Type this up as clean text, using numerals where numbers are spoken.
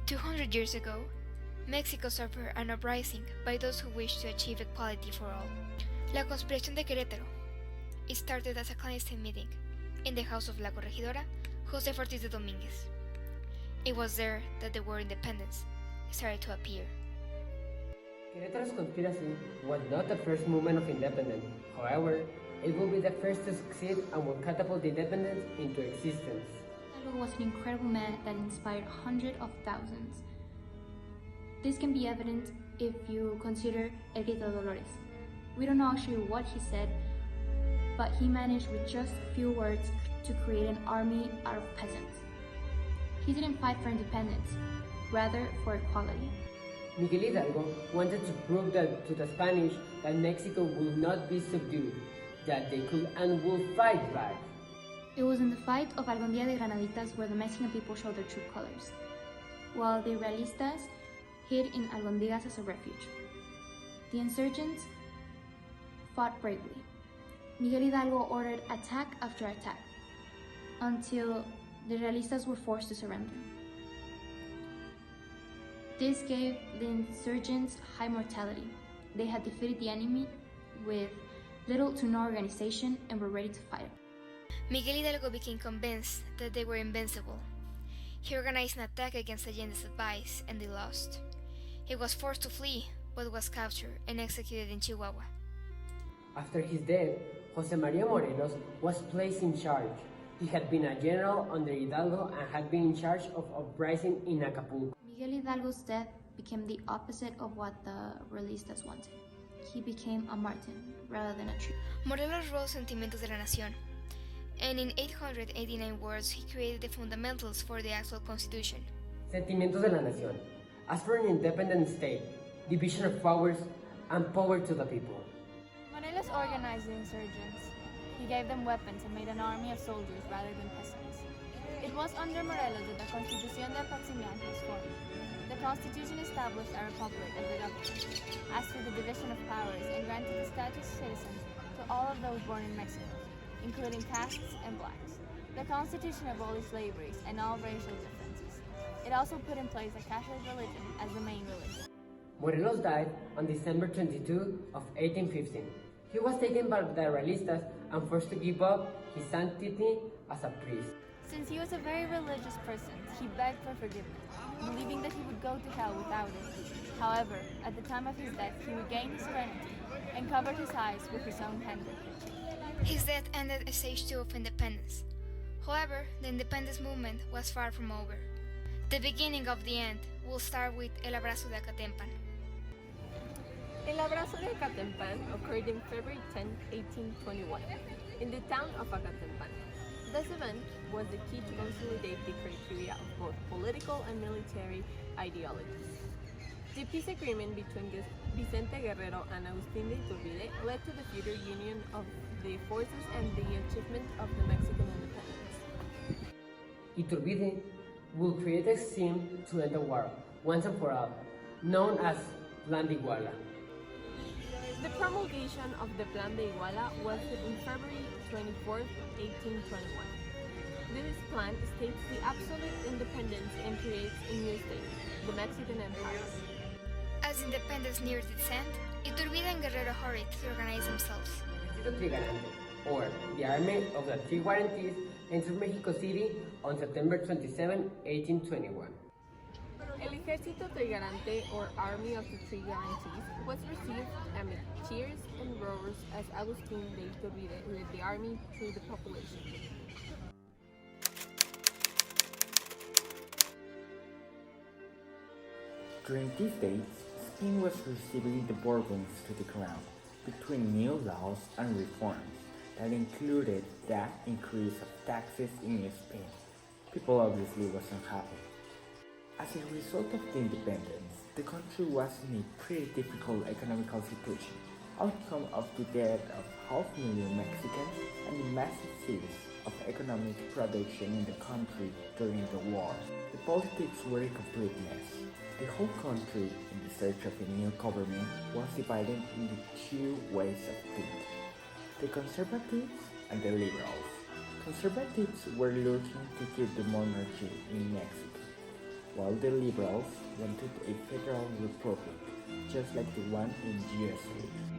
200 years ago, Mexico suffered an uprising by those who wished to achieve equality for all. La conspiración de Querétaro. It started as a clandestine meeting in the house of La Corregidora, José Ortiz de Domínguez. It was there that the word independence started to appear. Querétaro's conspiracy was not the first movement of independence. However, it will be the first to succeed and will catapult independence into existence. Hidalgo was an incredible man that inspired hundreds of thousands. This can be evident if you consider El Grito de Dolores. We don't know actually what he said, but he managed with just a few words to create an army out of peasants. He didn't fight for independence, rather for equality. Miguel Hidalgo wanted to prove to the Spanish that Mexico would not be subdued, that they could and would fight back. It was in the fight of Algún Día de Granaditas where the Mexican people showed their true colors, while the Realistas hid in Albondigas as a refuge. The insurgents fought bravely. Miguel Hidalgo ordered attack after attack, until the Realistas were forced to surrender. This gave the insurgents high mortality. They had defeated the enemy with little to no organization and were ready to fight. Miguel Hidalgo became convinced that they were invincible. He organized an attack against Allende's advice, and they lost. He was forced to flee, but was captured and executed in Chihuahua. After his death, José María Morelos was placed in charge. He had been a general under Hidalgo and had been in charge of uprising in Acapulco. Miguel Hidalgo's death became the opposite of what the Realistas wanted. He became a martyr rather than a true. Morelos wrote Sentimientos de la Nación, and in 889 words he created the fundamentals for the actual constitution. Sentimientos de la Nación. As for an independent state, division of powers, and power to the people. Morelos organized the insurgents. He gave them weapons and made an army of soldiers rather than peasants. It was under Morelos that the Constitución de Macmillan was formed. The Constitution established a republic as the government, asked for the division of powers, and granted the status of citizens to all of those born in Mexico, including castes and blacks. The Constitution abolished slavery and all racial differences. It also put in place a Catholic religion as the main religion. Morelos died on December 22 of 1815. He was taken by the Realistas and forced to give up his sanctity as a priest. Since he was a very religious person, he begged for forgiveness, believing that he would go to hell without it. However, at the time of his death, he regained his serenity and covered his eyes with his own handkerchief. His death ended stage 2 of independence. However, the independence movement was far from over. The beginning of the end will start with El Abrazo de Acatempan. El Abrazo de Acatempan occurred in February 10, 1821, in the town of Acatempan. This event was the key to consolidate the criteria of both political and military ideologies. The peace agreement between Vicente Guerrero and Agustín de Iturbide led to the future union of the forces and the achievement of the Mexican independence. Iturbide will create a scheme to end the war, once and for all, known as Plan de Iguala. The promulgation of the Plan de Iguala was in February 24, 1821. This plan states the absolute independence and creates a new state, the Mexican Empire. As independence neared its end, Iturbide and Guerrero hurried to organize themselves. The Trigarante, or the Army of the Three Guarantees, entered Mexico City on September 27, 1821. El Ejército Trigarante, or Army of the Three Guarantees, was received amid cheers and roars as Agustín de Iturbide led the army through the population. During these days, Spain was receiving the Bourbons to the crown, between new laws and reforms that included the increase of taxes in Spain. People obviously wasn't happy. As a result of the independence, the country was in a pretty difficult economical situation, outcome of the death of 500,000 Mexicans and the massive series of economic production in the country during the war. The politics were a complete mess. The whole country, in the search of a new government, was divided into two ways of thinking: the conservatives and the liberals. Conservatives were looking to keep the monarchy in Mexico. while the liberals wanted a federal republic, just like the one in USA.